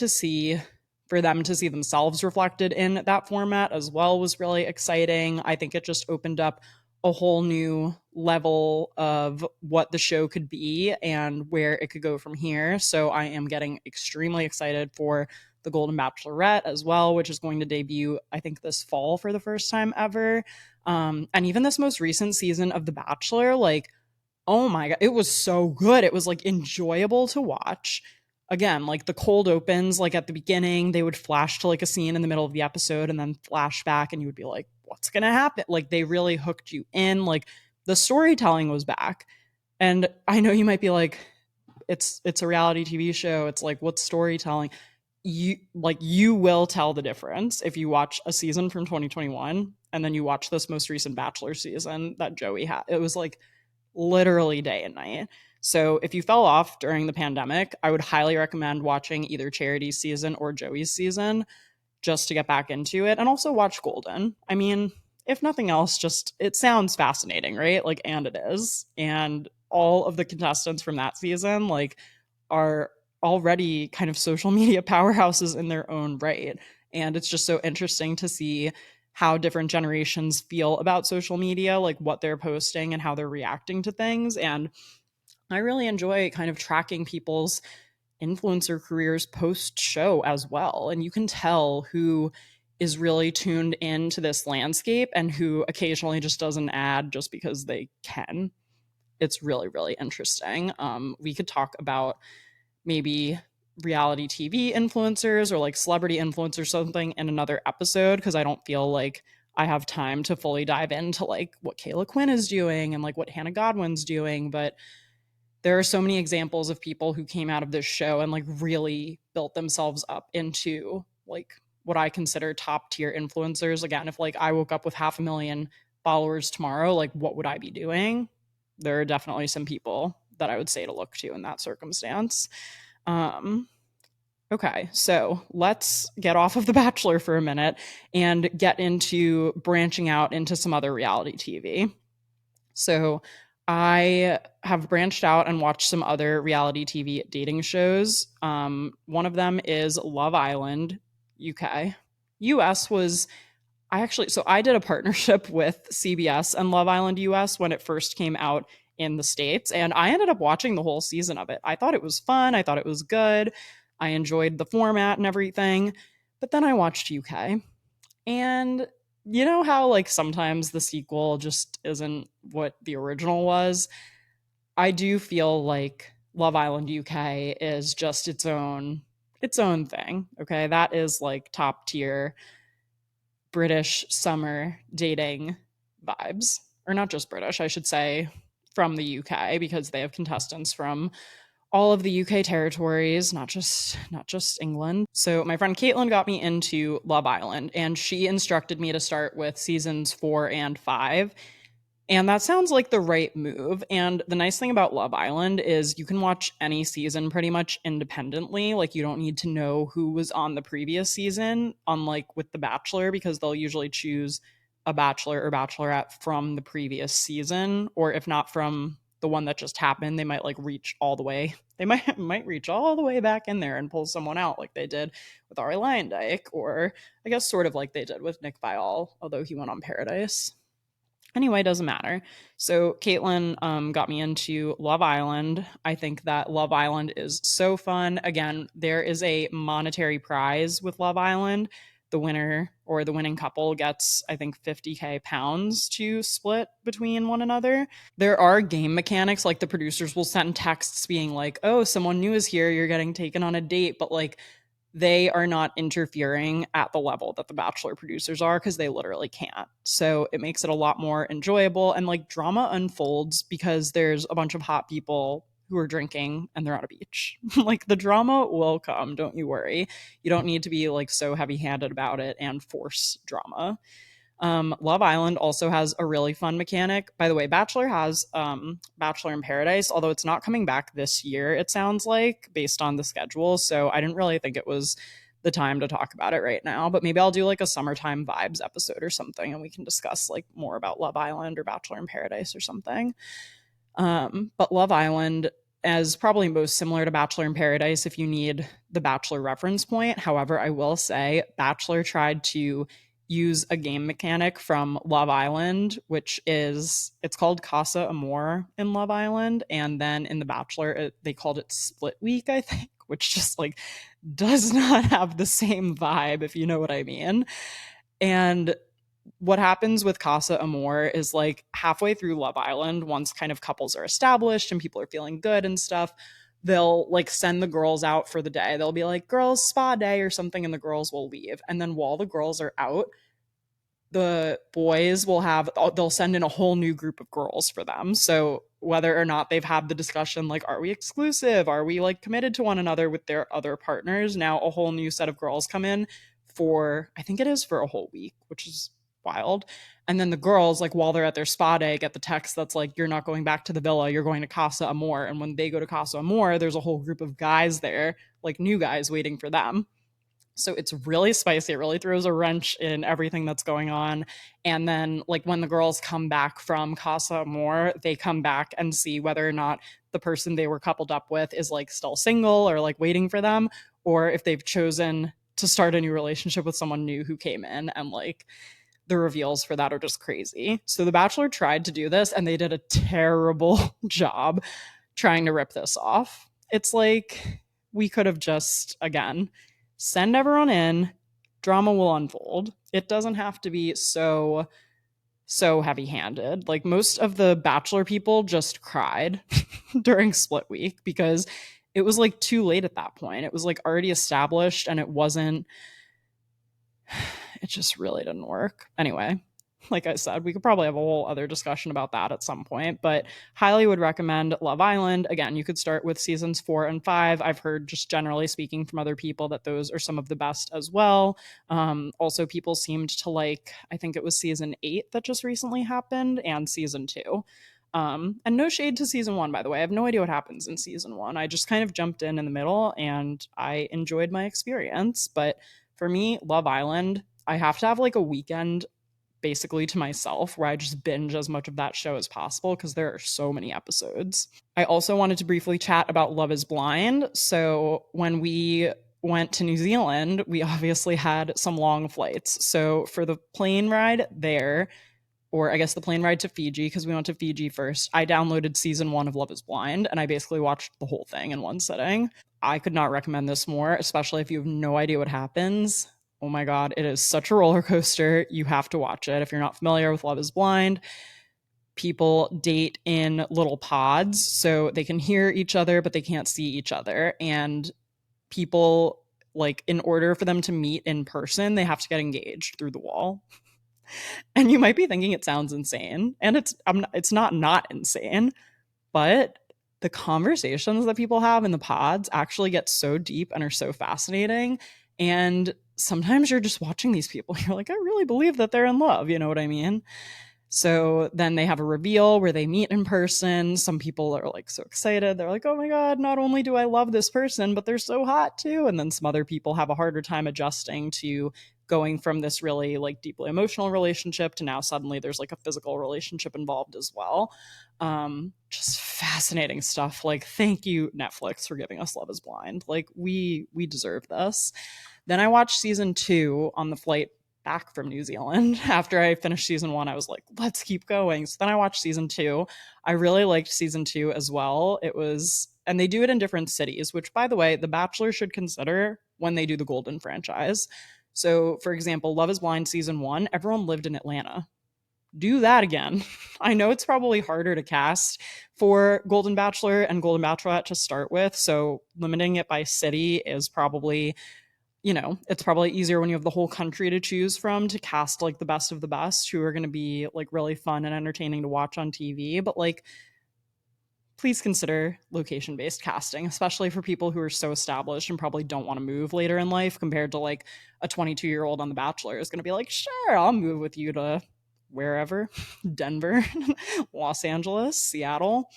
for them to see themselves reflected in that format as well was really exciting. I think it just opened up a whole new level of what the show could be and where it could go from here. So I am getting extremely excited for The Golden Bachelorette as well, which is going to debut, I think, this fall for the first time ever. And even this most recent season of The Bachelor, like, oh my god, it was so good. It was like enjoyable to watch. Again, like the cold opens, like at the beginning, they would flash to like a scene in the middle of the episode and then flash back, and you would be like, what's gonna happen? Like they really hooked you in. Like the storytelling was back. And I know you might be like, it's a reality TV show. It's like, what's storytelling? You will tell the difference if you watch a season from 2021 and then you watch this most recent Bachelor season that Joey had. It was like literally day and night. So if you fell off during the pandemic, I would highly recommend watching either Charity's season or Joey's season just to get back into it, and also watch Golden. I mean, if nothing else, just it sounds fascinating, right? Like, and it is. And all of the contestants from that season, like, are already kind of social media powerhouses in their own right. And it's just so interesting to see how different generations feel about social media, like what they're posting and how they're reacting to things. And I really enjoy kind of tracking people's influencer careers post show as well. And you can tell who is really tuned into this landscape and who occasionally just does an ad just because they can. It's really, really interesting. We could talk about maybe reality TV influencers or like celebrity influencers, something in another episode, because I don't feel like I have time to fully dive into like what Kayla Quinn is doing and like what Hannah Godwin's doing. But there are so many examples of people who came out of this show and like really built themselves up into like what I consider top tier influencers. Again, if like I woke up with 500,000 followers tomorrow, like what would I be doing? There are definitely some people that I would say to look to in that circumstance. Um, okay, so let's get off of The Bachelor for a minute and get into branching out into some other reality TV. So I have branched out and watched some other reality TV dating shows. One of them is Love Island UK. US was so I did a partnership with CBS and Love Island US when it first came out in the States, and I ended up watching the whole season of it. I thought it was fun. I thought it was good. I enjoyed the format and everything. But then I watched UK, and you know how like sometimes the sequel just isn't what the original was? I do feel like Love Island UK is just its own thing. Okay? That is like top tier British summer dating vibes. Or not just British, I should say from the UK, because they have contestants from all of the UK territories, not just England. So my friend Caitlin got me into Love Island, and she instructed me to start with seasons 4 and 5. And that sounds like the right move. And the nice thing about Love Island is you can watch any season pretty much independently. Like you don't need to know who was on the previous season, unlike with The Bachelor, because they'll usually choose a bachelor or bachelorette from the previous season, or if not from the one that just happened, they might like reach all the way. They might reach all the way back in there and pull someone out like they did with Ari Lyondike, or I guess sort of like they did with Nick Viall, although he went on Paradise. Anyway, doesn't matter. So Caitlin got me into Love Island. I think that Love Island is so fun. Again, there is a monetary prize with Love Island. The winner or the winning couple gets, I think, 50K pounds to split between one another. There are game mechanics, like the producers will send texts being like, oh, someone new is here, you're getting taken on a date, but like they are not interfering at the level that the Bachelor producers are because they literally can't. So it makes it a lot more enjoyable, and like drama unfolds because there's a bunch of hot people who are drinking and they're on a beach. Like the drama will come, don't you worry. You don't need to be like so heavy-handed about it and force drama. Love Island also has a really fun mechanic. By the way, Bachelor has Bachelor in Paradise, although it's not coming back this year, it sounds like, based on the schedule. So I didn't really think it was the time to talk about it right now. But maybe I'll do like a summertime vibes episode or something and we can discuss like more about Love Island or Bachelor in Paradise or something. But Love Island is probably most similar to Bachelor in Paradise if you need the Bachelor reference point. However, I will say Bachelor tried to use a game mechanic from Love Island, which is it's called Casa Amor in Love Island, and then in The Bachelor they called it Split Week, I think, which just like does not have the same vibe, if you know what I mean. And what happens with Casa Amor is like halfway through Love Island, once kind of couples are established and people are feeling good and stuff, they'll like send the girls out for the day. They'll be like, girls spa day or something, and the girls will leave. And then while the girls are out, the boys will have they'll send in a whole new group of girls for them. So whether or not they've had the discussion like, are we exclusive, are we like committed to one another with their other partners, now a whole new set of girls come in for, I think it is for a whole week, which is wild. And then the girls, like while they're at their spa day, get the text that's like, you're not going back to the villa, you're going to Casa Amor. And when they go to Casa Amor, there's a whole group of guys there, like new guys waiting for them. So it's really spicy. It really throws a wrench in everything that's going on. And then, like, when the girls come back from Casa Amor, they come back and see whether or not the person they were coupled up with is like still single or like waiting for them, or if they've chosen to start a new relationship with someone new who came in. And like the reveals for that are just crazy. So The Bachelor tried to do this and they did a terrible job trying to rip this off. It's like we could have just, again, send everyone in, drama will unfold. It doesn't have to be so heavy-handed. Like most of the Bachelor people just cried during split week because it was like too late at that point. It was like already established and it just really didn't work. Anyway, like I said, we could probably have a whole other discussion about that at some point, but highly would recommend Love Island. Again, you could start with seasons 4 and 5. I've heard, just generally speaking from other people, that those are some of the best as well. Also, people seemed to like, I think it was season 8 that just recently happened, and season 2. And no shade to season 1, by the way. I have no idea what happens in season 1. I just kind of jumped in the middle and I enjoyed my experience. But for me, Love Island, I have to have like a weekend basically to myself where I just binge as much of that show as possible because there are so many episodes. I also wanted to briefly chat about Love is Blind. So when we went to New Zealand, we obviously had some long flights. So for the plane ride there, or I guess the plane ride to Fiji, because we went to Fiji first, I downloaded season 1 of Love is Blind and I basically watched the whole thing in one sitting. I could not recommend this more, especially if you have no idea what happens. Oh my God, it is such a roller coaster. You have to watch it. If you're not familiar with Love is Blind, people date in little pods so they can hear each other, but they can't see each other. And people, like, in order for them to meet in person, they have to get engaged through the wall. And you might be thinking it sounds insane, and it's not insane, but the conversations that people have in the pods actually get so deep and are so fascinating. And sometimes you're just watching these people, you're like, I really believe that they're in love, you know what I mean? So then they have a reveal where they meet in person. Some people are like so excited. They're like, oh my God, not only do I love this person, but they're so hot too. And then some other people have a harder time adjusting to going from this really like deeply emotional relationship to now suddenly there's like a physical relationship involved as well. Just fascinating stuff. Like, thank you, Netflix, for giving us Love is Blind. Like, we deserve this. Then I watched season 2 on the flight back from New Zealand. After I finished season 1, I was like, let's keep going. So then I watched season 2. I really liked season 2 as well. It was, and they do it in different cities, which, by the way, The Bachelor should consider when they do the Golden franchise. So, for example, Love is Blind season 1, everyone lived in Atlanta. Do that again. I know it's probably harder to cast for Golden Bachelor and Golden Bachelorette to start with, so limiting it by city is probably, it's probably easier when you have the whole country to choose from to cast like the best of the best who are going to be like really fun and entertaining to watch on TV. But like, please consider location based casting, especially for people who are so established and probably don't want to move later in life compared to like a 22-year-old on The Bachelor is going to be like, sure, I'll move with you to wherever, Denver, Los Angeles, Seattle.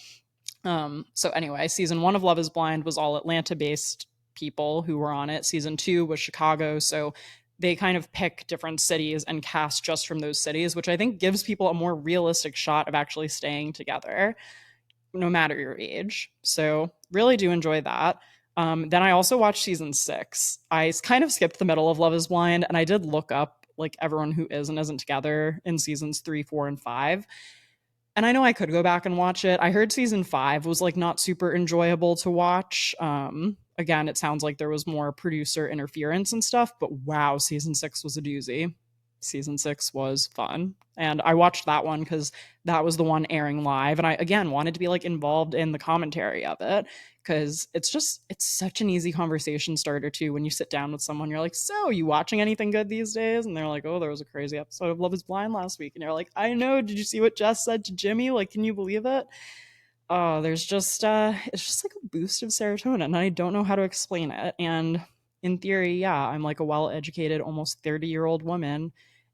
So anyway, season 1 of Love is Blind was all Atlanta based people who were on it. Season 2 was Chicago. So they kind of pick different cities and cast just from those cities, which I think gives people a more realistic shot of actually staying together no matter your age. So really do enjoy that. Then I also watched season 6. I kind of skipped the middle of Love is Blind, and I did look up like everyone who is and isn't together in seasons 3, 4, and 5. And I know I could go back and watch it. I heard season 5 was like not super enjoyable to watch. Again, it sounds like there was more producer interference and stuff, but wow, season 6 was a doozy. Season 6 was fun. And I watched that one because that was the one airing live. And I, again, wanted to be like involved in the commentary of it because it's such an easy conversation starter too. When you sit down with someone, you're like, so you watching anything good these days? And they're like, oh, there was a crazy episode of Love is Blind last week. And you're like, I know. Did you see what Jess said to Jimmy? Like, can you believe it? Oh, there's just it's just like a boost of serotonin, and I don't know how to explain it. And in theory, yeah, I'm like a well-educated, almost 30-year-old woman,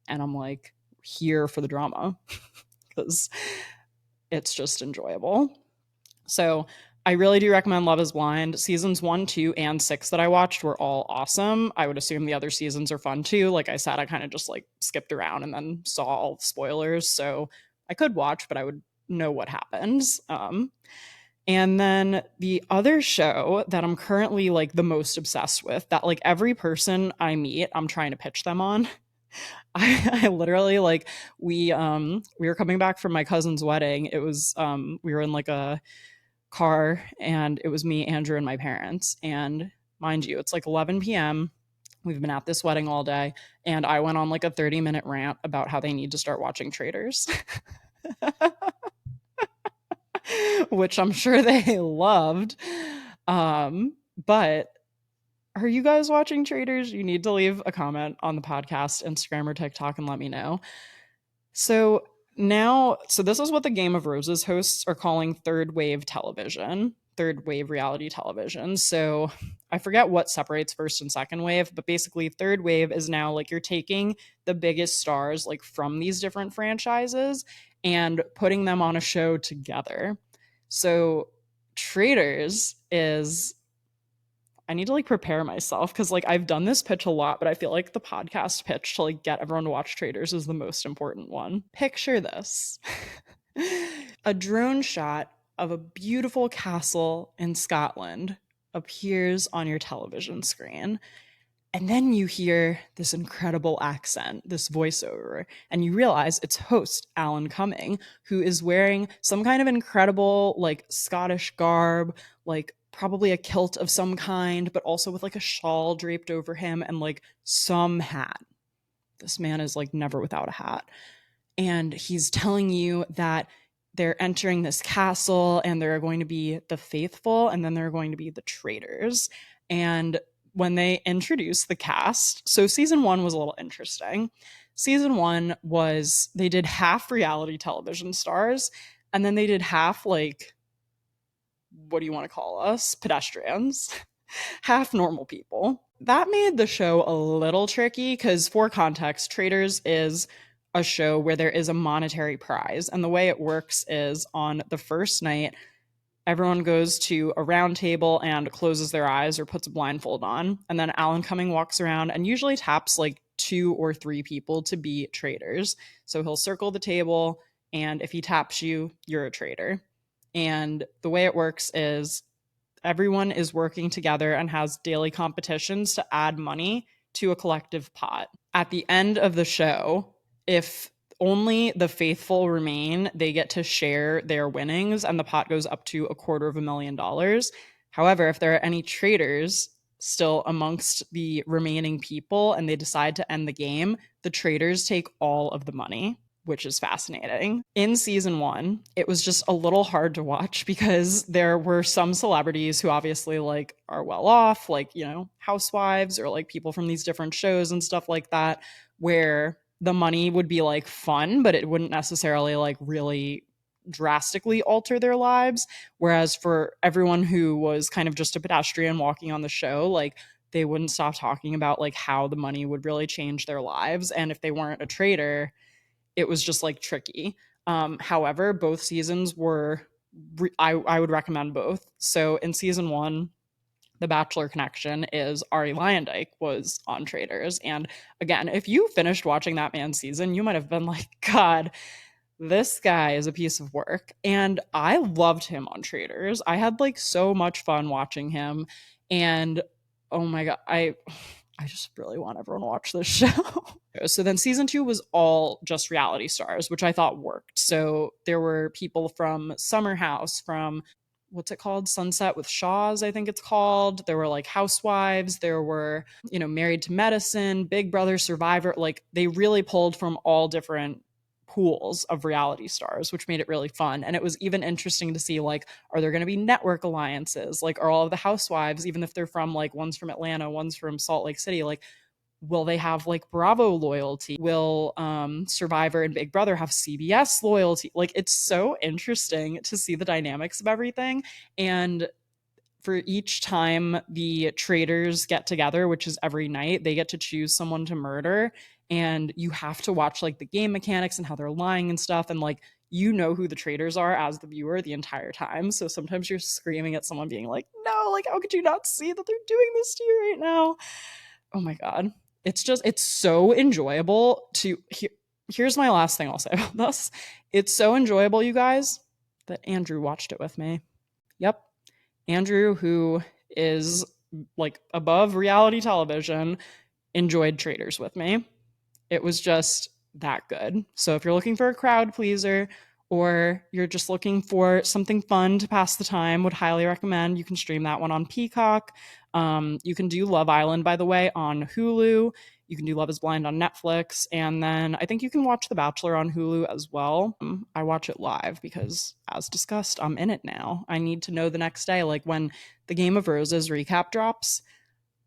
and I'm like here for the drama because it's just enjoyable. So I really do recommend Love is Blind. Seasons 1, 2, and 6 that I watched were all awesome. I would assume the other seasons are fun too. Like I said, I kind of just like skipped around and then saw all the spoilers. So I could watch, but I would know what happens. And then the other show that I'm currently like the most obsessed with, that like every person I meet, I'm trying to pitch them on. I literally like we were coming back from my cousin's wedding. It was we were in like a car and it was me, Andrew, and my parents. And mind you, it's like 11 p.m. We've been at this wedding all day, and I went on like a 30-minute rant about how they need to start watching Traitors. Which I'm sure they loved. But are you guys watching Traitors? You need to leave a comment on the podcast, Instagram, or TikTok and let me know. So so this is what the Game of Roses hosts are calling third wave television, third wave reality television. So I forget what separates first and second wave, but basically third wave is now like you're taking the biggest stars like from these different franchises and putting them on a show together. So Traitors is, I need to like prepare myself because like I've done this pitch a lot, but I feel like the podcast pitch to like get everyone to watch Traitors is the most important one. Picture this. A drone shot of a beautiful castle in Scotland appears on your television screen. And then you hear this incredible accent, this voiceover, and you realize it's host Alan Cumming, who is wearing some kind of incredible, like Scottish garb, like probably a kilt of some kind, but also with like a shawl draped over him and like some hat. This man is like never without a hat. And he's telling you that they're entering this castle and there are going to be the faithful and then there are going to be the traitors. And when they introduced the cast, so season 1 was a little interesting. Season 1 was they did half reality television stars and then they did half like, what do you want to call us? Pedestrians. Half normal people. That made the show a little tricky because, for context, Traitors is a show where there is a monetary prize. And the way it works is on the first night, everyone goes to a round table and closes their eyes or puts a blindfold on. And then Alan Cumming walks around and usually taps like 2 or 3 people to be traders. So he'll circle the table, and if he taps you, you're a trader. And the way it works is everyone is working together and has daily competitions to add money to a collective pot. At the end of the show, if only the faithful remain, they get to share their winnings, and the pot goes up to $250,000. However, if there are any traitors still amongst the remaining people and they decide to end the game, the traitors take all of the money, which is fascinating. In season 1, it was just a little hard to watch because there were some celebrities who obviously like are well off, like, you know, housewives or like people from these different shows and stuff like that, where the money would be like fun, but it wouldn't necessarily like really drastically alter their lives. Whereas for everyone who was kind of just a pedestrian walking on the show, like they wouldn't stop talking about like how the money would really change their lives. And if they weren't a traitor, it was just like tricky. However, both seasons were, I would recommend both. So in season 1, the Bachelor connection is Ari Lyondike was on Traders. And again, if you finished watching that man's season, you might have been like, God, this guy is a piece of work. And I loved him on Traders. I had like so much fun watching him. And oh my God, I just really want everyone to watch this show. So then season 2 was all just reality stars, which I thought worked. So there were people from Summer House, from what's it called? Sunset with Shaws, I think it's called. There were like housewives, there were, you know, Married to Medicine, Big Brother, Survivor. Like they really pulled from all different pools of reality stars, which made it really fun. And it was even interesting to see, like, are there going to be network alliances? Like, are all of the housewives, even if they're from like one's from Atlanta, one's from Salt Lake City, like, will they have like Bravo loyalty? Will Survivor and Big Brother have CBS loyalty? Like, it's so interesting to see the dynamics of everything. And for each time the traders get together, which is every night, they get to choose someone to murder. And you have to watch like the game mechanics and how they're lying and stuff. And like, you know who the traders are as the viewer the entire time. So sometimes you're screaming at someone being like, no, like, how could you not see that they're doing this to you right now? Oh my God. It's so enjoyable to here's my last thing I'll say about this. It's so enjoyable, you guys, that Andrew watched it with me. Yep. Andrew, who is like above reality television, enjoyed Traders with me. It was just that good. So if you're looking for a crowd pleaser or you're just looking for something fun to pass the time, would highly recommend. You can stream that one on Peacock. You can do Love Island, by the way, on Hulu. You can do Love is Blind on Netflix. And then I think you can watch The Bachelor on Hulu as well. I watch it live because, as discussed, I'm in it now. I need to know the next day, like when the Game of Roses recap drops,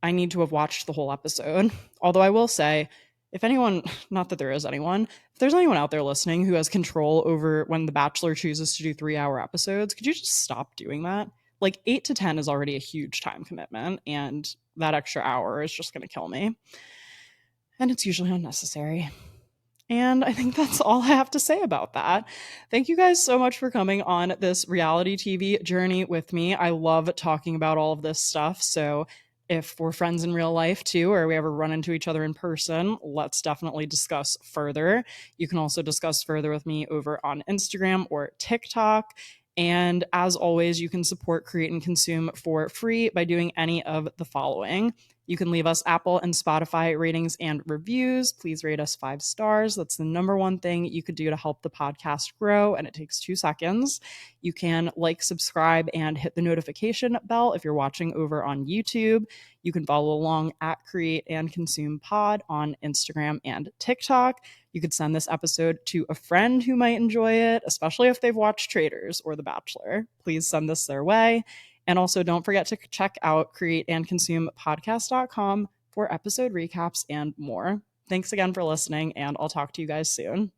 I need to have watched the whole episode. Although I will say, if anyone, not that there is anyone, if there's anyone out there listening who has control over when The Bachelor chooses to do 3-hour episodes, could you just stop doing that? Like 8 to 10 is already a huge time commitment, and that extra hour is just going to kill me. And it's usually unnecessary. And I think that's all I have to say about that. Thank you guys so much for coming on this reality TV journey with me. I love talking about all of this stuff. So if we're friends in real life too, or we ever run into each other in person, let's definitely discuss further. You can also discuss further with me over on Instagram or TikTok. And as always, you can support Create and Consume for free by doing any of the following. You can leave us Apple and Spotify ratings and reviews. Please rate us 5 stars. That's the number one thing you could do to help the podcast grow, and it takes 2 seconds. You can like, subscribe, and hit the notification bell if you're watching over on YouTube. You can follow along at Create and Consume Pod on Instagram and TikTok. You could send this episode to a friend who might enjoy it, especially if they've watched Traders or The Bachelor. Please send this their way. And also don't forget to check out createandconsumepodcast.com for episode recaps and more. Thanks again for listening, and I'll talk to you guys soon.